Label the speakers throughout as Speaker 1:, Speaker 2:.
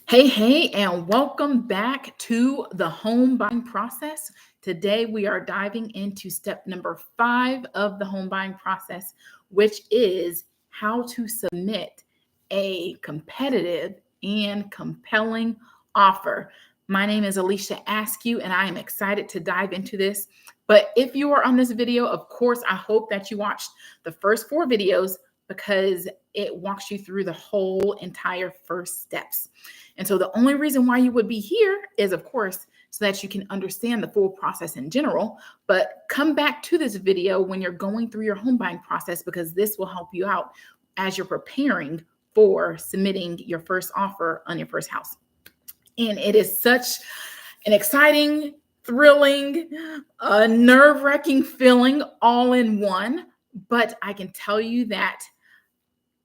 Speaker 1: Hey, and welcome back to the home buying process. Today, we are diving into step number 5 of the home buying process, which is how to submit a competitive and compelling offer. My name is Alicia Askew, and I am excited to dive into this. But if you are on this video, of course, I hope that you watched the first 4 videos because it walks you through the whole entire first steps. And so the only reason why you would be here is, of course, so that you can understand the full process in general. But come back to this video when you're going through your home buying process because this will help you out as you're preparing for submitting your first offer on your first house. And it is such an exciting, thrilling, nerve-wracking feeling all in one. But I can tell you that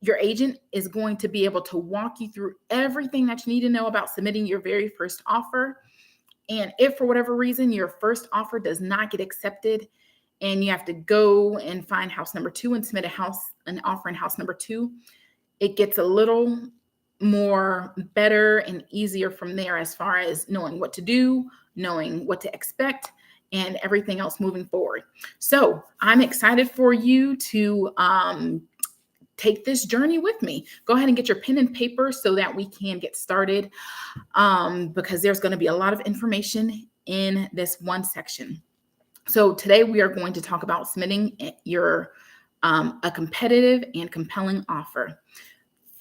Speaker 1: your agent is going to be able to walk you through everything that you need to know about submitting your very first offer. And if for whatever reason your first offer does not get accepted and you have to go and find house number 2 and submit an offer in house number 2, it gets a little more better and easier from there as far as knowing what to do, knowing what to expect, and everything else moving forward. So I'm excited for you to take this journey with me. Go ahead and get your pen and paper so that we can get started because there's going to be a lot of information in this one section. So today we are going to talk about submitting your a competitive and compelling offer.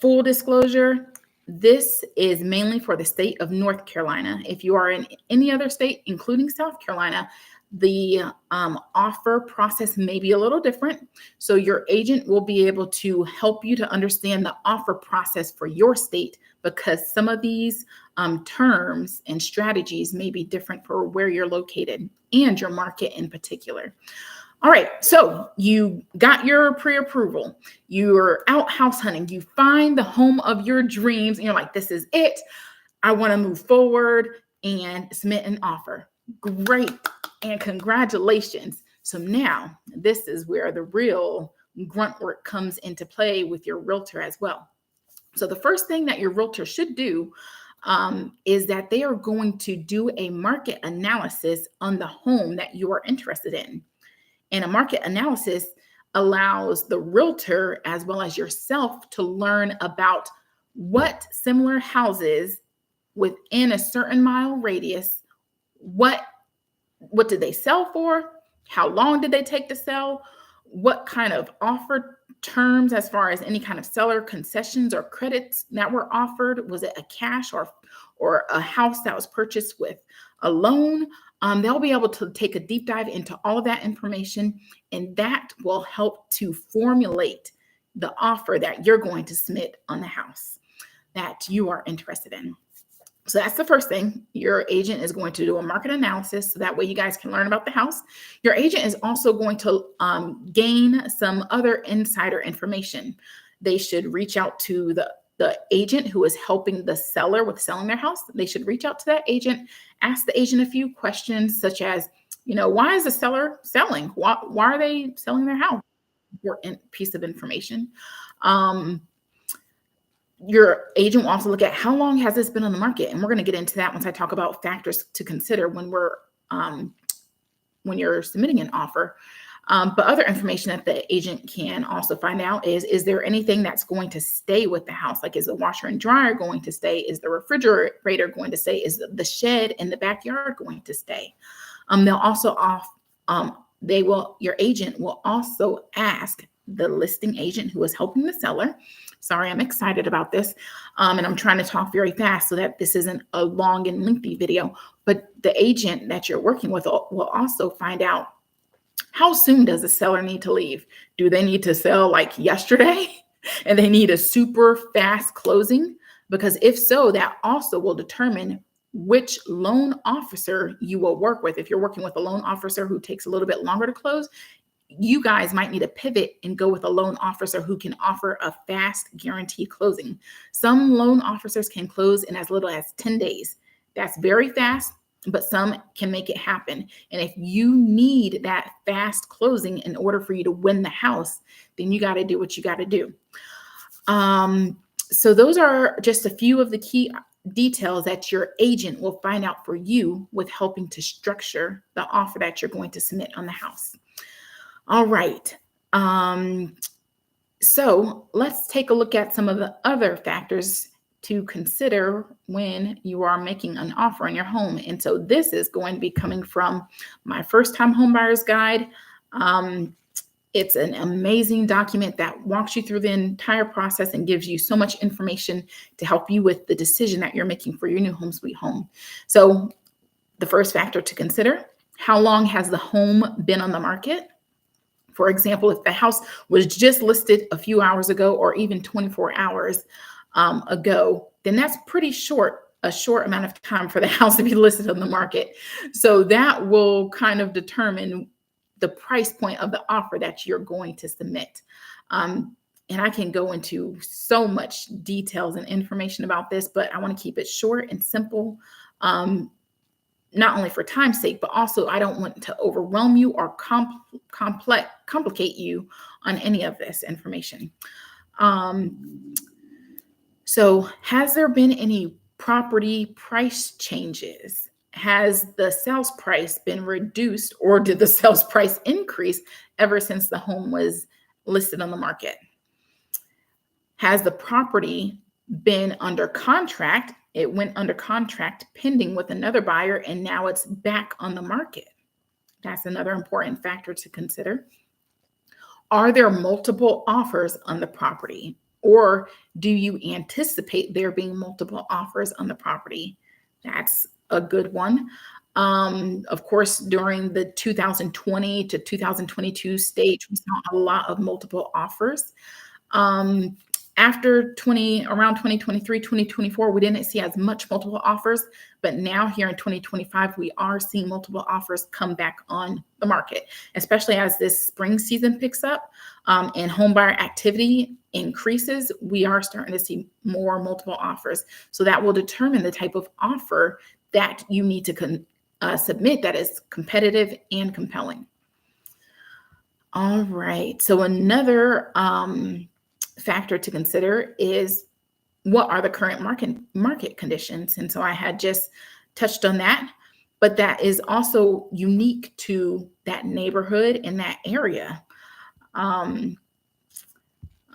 Speaker 1: Full disclosure, this is mainly for the state of North Carolina. If you are in any other state, including South Carolina, the offer process may be a little different. So your agent will be able to help you to understand the offer process for your state because some of these terms and strategies may be different for where you're located and your market in particular. All right, so you got your pre-approval, you're out house hunting, you find the home of your dreams, and you're like, this is it. I want to move forward and submit an offer. Great, and congratulations. So now this is where the real grunt work comes into play with your realtor as well. So the first thing that your realtor should do is that they are going to do a market analysis on the home that you are interested in. And a market analysis allows the realtor as well as yourself to learn about what similar houses within a certain mile radius, what did they sell for? How long did they take to sell? What kind of offer terms as far as any kind of seller concessions or credits that were offered? Was it a cash or a house that was purchased with a loan? They'll be able to take a deep dive into all of that information, and that will help to formulate the offer that you're going to submit on the house that you are interested in. So that's the first thing. Your agent is going to do a market analysis so that way you guys can learn about the house. Your agent is also going to gain some other insider information. They should reach out to the agent who is helping the seller with selling their house. They should reach out to that agent, ask the agent a few questions such as, why is the seller selling? Why are they selling their house? Important piece of information. Your agent will also look at how long has this been on the market, and we're going to get into that once I talk about factors to consider when you're submitting an offer. But other information that the agent can also find out is there anything that's going to stay with the house? Like, is the washer and dryer going to stay? Is the refrigerator going to stay? Is the shed in the backyard going to stay? Your agent will also ask the listing agent who is helping the seller. Sorry, I'm excited about this. And I'm trying to talk very fast so that this isn't a long and lengthy video. But the agent that you're working with will also find out, how soon does the seller need to leave? Do they need to sell like yesterday and they need a super fast closing? Because if so, that also will determine which loan officer you will work with. If you're working with a loan officer who takes a little bit longer to close, you guys might need to pivot and go with a loan officer who can offer a fast guarantee closing. Some loan officers can close in as little as 10 days. That's very fast, but some can make it happen. And if you need that fast closing in order for you to win the house, then you got to do what you got to do. So those are just a few of the key details that your agent will find out for you with helping to structure the offer that you're going to submit on the house. All right. So let's take a look at some of the other factors to consider when you are making an offer on your home. And so this is going to be coming from my first time home buyer's guide. It's an amazing document that walks you through the entire process and gives you so much information to help you with the decision that you're making for your new home sweet home. So the first factor to consider, how long has the home been on the market? For example, if the house was just listed a few hours ago or even 24 hours ago, then that's a short amount of time for the house to be listed on the market. So that will kind of determine the price point of the offer that you're going to submit. And I can go into so much details and information about this, but I want to keep it short and simple. Not only for time's sake, but also I don't want to overwhelm you or complicate you on any of this information. So has there been any property price changes? Has the sales price been reduced, or did the sales price increase ever since the home was listed on the market? Has the property been under contract? It went under contract pending with another buyer, and now it's back on the market. That's another important factor to consider. Are there multiple offers on the property, or do you anticipate there being multiple offers on the property? That's a good one. Of course, during the 2020 to 2022 stage, we saw a lot of multiple offers. After around 2023, 2024, we didn't see as much multiple offers, but now here in 2025, we are seeing multiple offers come back on the market, especially as this spring season picks up and home buyer activity increases. We are starting to see more multiple offers. So that will determine the type of offer that you need to submit that is competitive and compelling. All right. So another factor to consider is, what are the current market conditions? And so I had just touched on that, but that is also unique to that neighborhood and that area.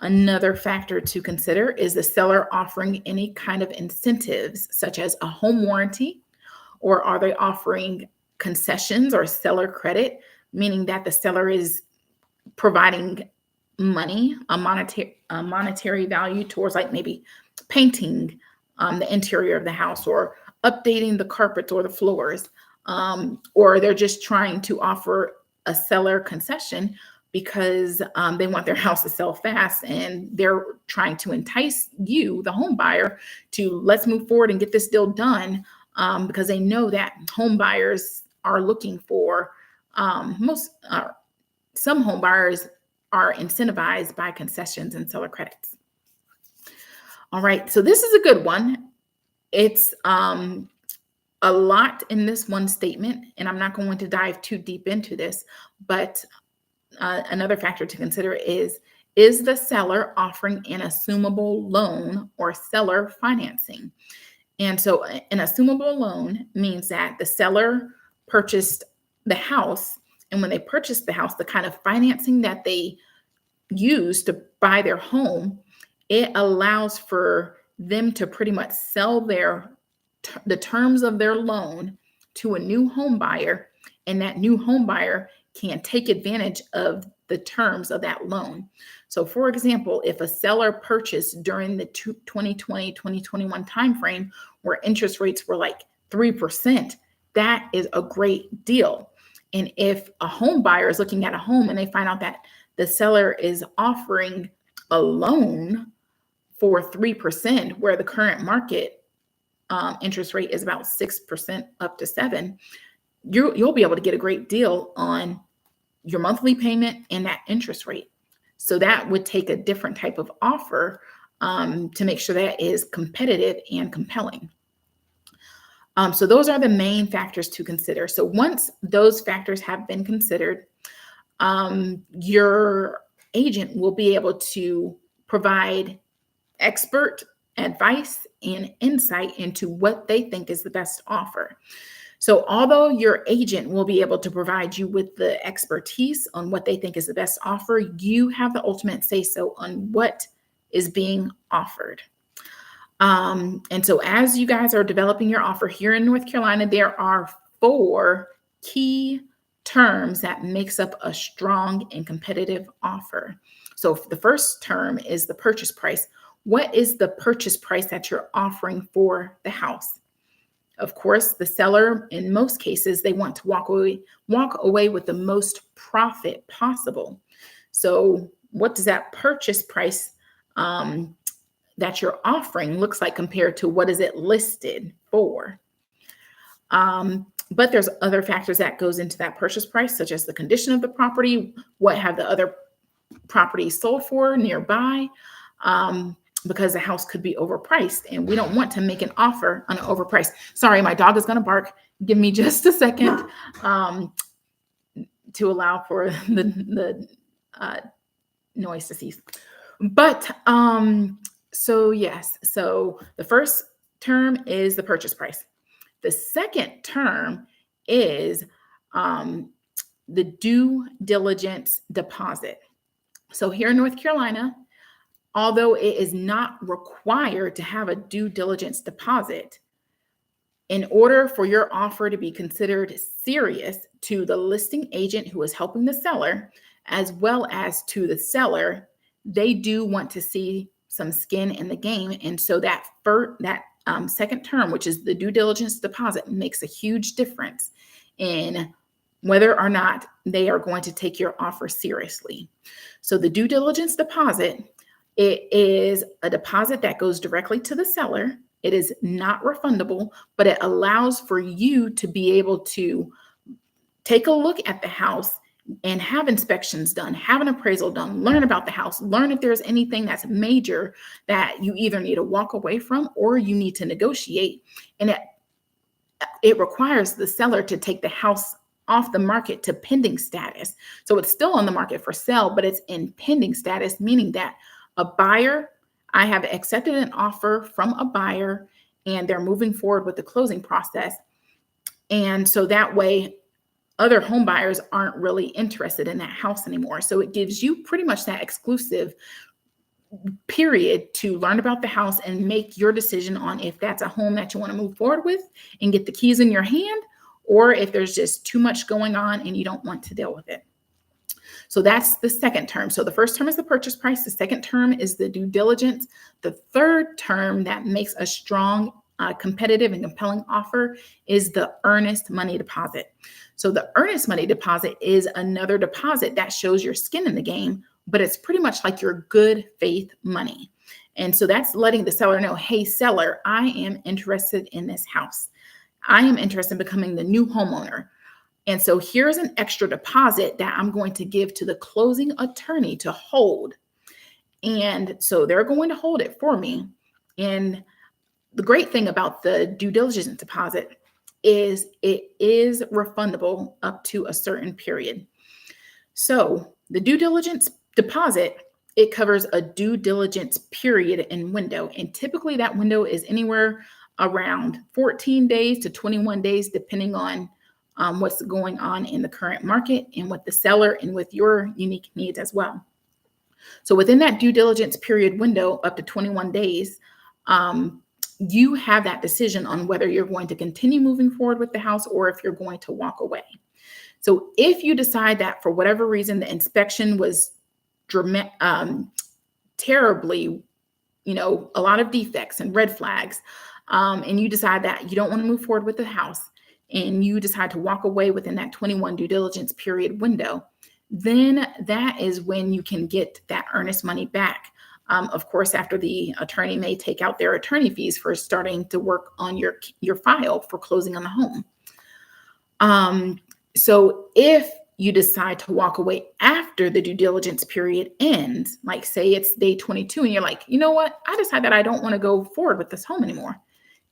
Speaker 1: Another factor to consider is the seller offering any kind of incentives, such as a home warranty, or are they offering concessions or seller credit, meaning that the seller is providing money, a monetary value towards, like, maybe painting the interior of the house or updating the carpets or the floors, or they're just trying to offer a seller concession because they want their house to sell fast, and they're trying to entice you, the home buyer, to let's move forward and get this deal done, because they know that home buyers are looking for some home buyers are incentivized by concessions and seller credits. All right, so this is a good one. It's a lot in this one statement, and I'm not going to dive too deep into this, but another factor to consider is the seller offering an assumable loan or seller financing? And so an assumable loan means that the seller purchased the house, and when they purchased the house, the kind of financing that they use to buy their home, it allows for them to pretty much sell the terms of their loan to a new home buyer, and that new home buyer can take advantage of the terms of that loan. So for example, if a seller purchased during the 2020, 2021 timeframe where interest rates were like 3%, that is a great deal. And if a home buyer is looking at a home and they find out that the seller is offering a loan for 3%, where the current market interest rate is about 6% up to 7%, you'll be able to get a great deal on your monthly payment and that interest rate. So that would take a different type of offer to make sure that is competitive and compelling. So those are the main factors to consider. So once those factors have been considered, your agent will be able to provide expert advice and insight into what they think is the best offer. So, although your agent will be able to provide you with the expertise on what they think is the best offer, you have the ultimate say so on what is being offered. And so, as you guys are developing your offer here in North Carolina, there are 4 key terms that makes up a strong and competitive offer. So, the first term is the purchase price. What is the purchase price that you're offering for the house? Of course, the seller, in most cases, they want to walk away with the most profit possible. So, what does that purchase price that you're offering looks like compared to what is it listed for? But there's other factors that goes into that purchase price, such as the condition of the property, what have the other properties sold for nearby, because the house could be overpriced, and we don't want to make an offer on an overpriced. Sorry, my dog is going to bark. Give me just a second to allow for the noise to cease. But so yes, so the first term is the purchase price. The second term is the due diligence deposit. So here in North Carolina, although it is not required to have a due diligence deposit, in order for your offer to be considered serious to the listing agent who is helping the seller, as well as to the seller, they do want to see some skin in the game. And so that second term, which is the due diligence deposit, makes a huge difference in whether or not they are going to take your offer seriously. So the due diligence deposit, it is a deposit that goes directly to the seller. It is not refundable, but it allows for you to be able to take a look at the house and have inspections done, have an appraisal done, learn about the house, learn if there's anything that's major that you either need to walk away from or you need to negotiate. And it requires the seller to take the house off the market to pending status. So it's still on the market for sale, but it's in pending status, meaning that a buyer, I have accepted an offer from a buyer and they're moving forward with the closing process. And so that way, other home buyers aren't really interested in that house anymore. So it gives you pretty much that exclusive period to learn about the house and make your decision on if that's a home that you want to move forward with and get the keys in your hand, or if there's just too much going on and you don't want to deal with it. So that's the second term. So the first term is the purchase price. The second term is the due diligence. The third term that makes a strong, competitive and compelling offer is the earnest money deposit. So the earnest money deposit is another deposit that shows your skin in the game, but it's pretty much like your good faith money. And so that's letting the seller know, hey, seller, I am interested in this house. I am interested in becoming the new homeowner. And so here's an extra deposit that I'm going to give to the closing attorney to hold. And so they're going to hold it for me. And the great thing about the due diligence deposit is it is refundable up to a certain period. So the due diligence deposit, it covers a due diligence period and window. And typically that window is anywhere around 14 days to 21 days, depending on what's going on in the current market and with the seller and with your unique needs as well. So within that due diligence period window, up to 21 days, you have that decision on whether you're going to continue moving forward with the house or if you're going to walk away. So if you decide that for whatever reason, the inspection was terribly, a lot of defects and red flags, and you decide that you don't want to move forward with the house, and you decide to walk away within that 21 due diligence period window, then that is when you can get that earnest money back. Of course, after the attorney may take out their attorney fees for starting to work on your file for closing on the home. So if you decide to walk away after the due diligence period ends, like say it's day 22 and you're like, you know what, I decide that I don't want to go forward with this home anymore,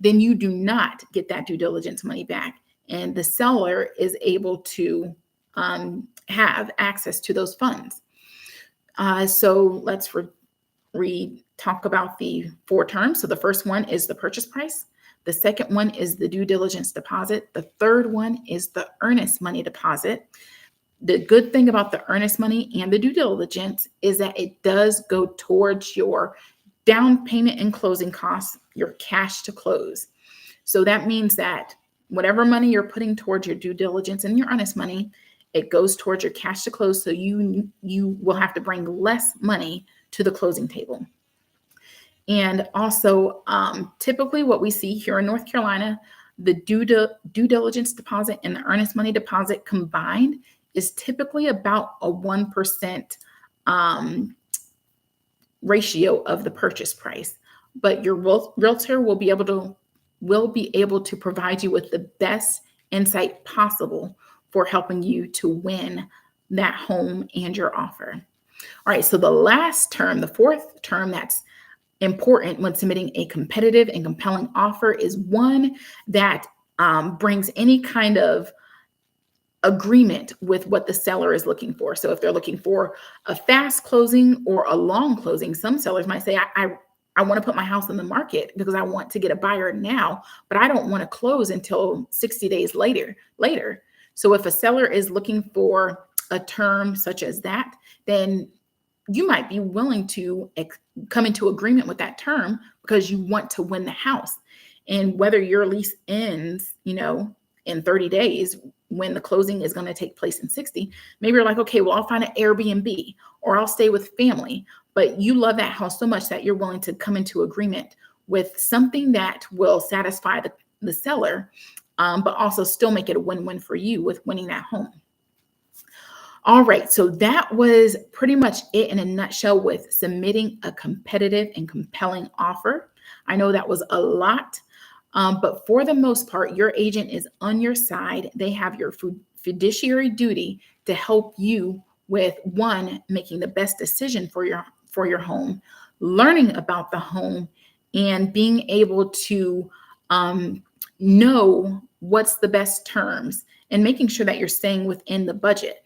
Speaker 1: then you do not get that due diligence money back. And the seller is able to have access to those funds. So let's retell talk about the 4 terms. So the first one is the purchase price. The second one is the due diligence deposit. The third one is the earnest money deposit. The good thing about the earnest money and the due diligence is that it does go towards your down payment and closing costs, your cash to close. So that means that whatever money you're putting towards your due diligence and your earnest money, it goes towards your cash to close. So you will have to bring less money to the closing table. And also, typically what we see here in North Carolina, the due diligence deposit and the earnest money deposit combined is typically about a 1% ratio of the purchase price. But your realtor will be able to provide you with the best insight possible for helping you to win that home and your offer. All right, so the last term, the fourth term that's important when submitting a competitive and compelling offer is one that brings any kind of agreement with what the seller is looking for. So if they're looking for a fast closing or a long closing, some sellers might say, I want to put my house in the market because I want to get a buyer now, but I don't want to close until 60 days later. So if a seller is looking for a term such as that, then you might be willing to come into agreement with that term because you want to win the house. And whether your lease ends, in 30 days, when the closing is going to take place in 60, maybe you're like, okay, well, I'll find an Airbnb or I'll stay with family. But you love that house so much that you're willing to come into agreement with something that will satisfy the seller, but also still make it a win-win for you with winning that home. All right, so that was pretty much it in a nutshell with submitting a competitive and compelling offer. I know that was a lot, but for the most part, your agent is on your side. They have your fiduciary duty to help you with, one, making the best decision for your home, learning about the home, and being able to know what's the best terms and making sure that you're staying within the budget.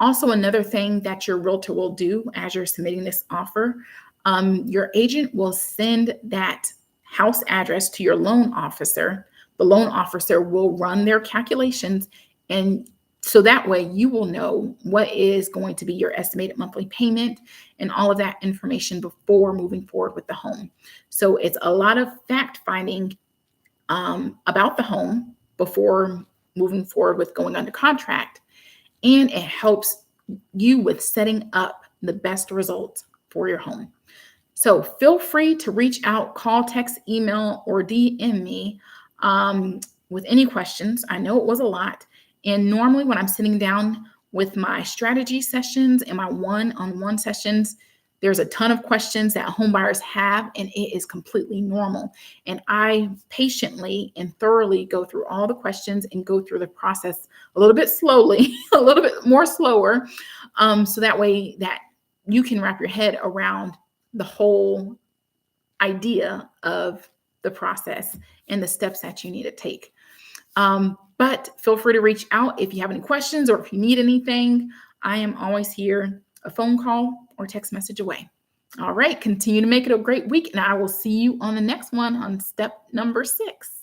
Speaker 1: Also, another thing that your realtor will do as you're submitting this offer, your agent will send that house address to your loan officer. The loan officer will run their calculations, and so that way you will know what is going to be your estimated monthly payment and all of that information before moving forward with the home. So it's a lot of fact finding about the home before moving forward with going under contract. And it helps you with setting up the best results for your home. So feel free to reach out, call, text, email, or DM me with any questions. I know it was a lot. And normally when I'm sitting down with my strategy sessions and my one-on-one sessions, there's a ton of questions that home buyers have, and it is completely normal. And I patiently and thoroughly go through all the questions and go through the process a little bit slowly, a little bit more slower, so that way that you can wrap your head around the whole idea of the process and the steps that you need to take. But feel free to reach out if you have any questions or if you need anything. I am always here, a phone call or text message away. All right, continue to make it a great week, and I will see you on the next one on step number 6.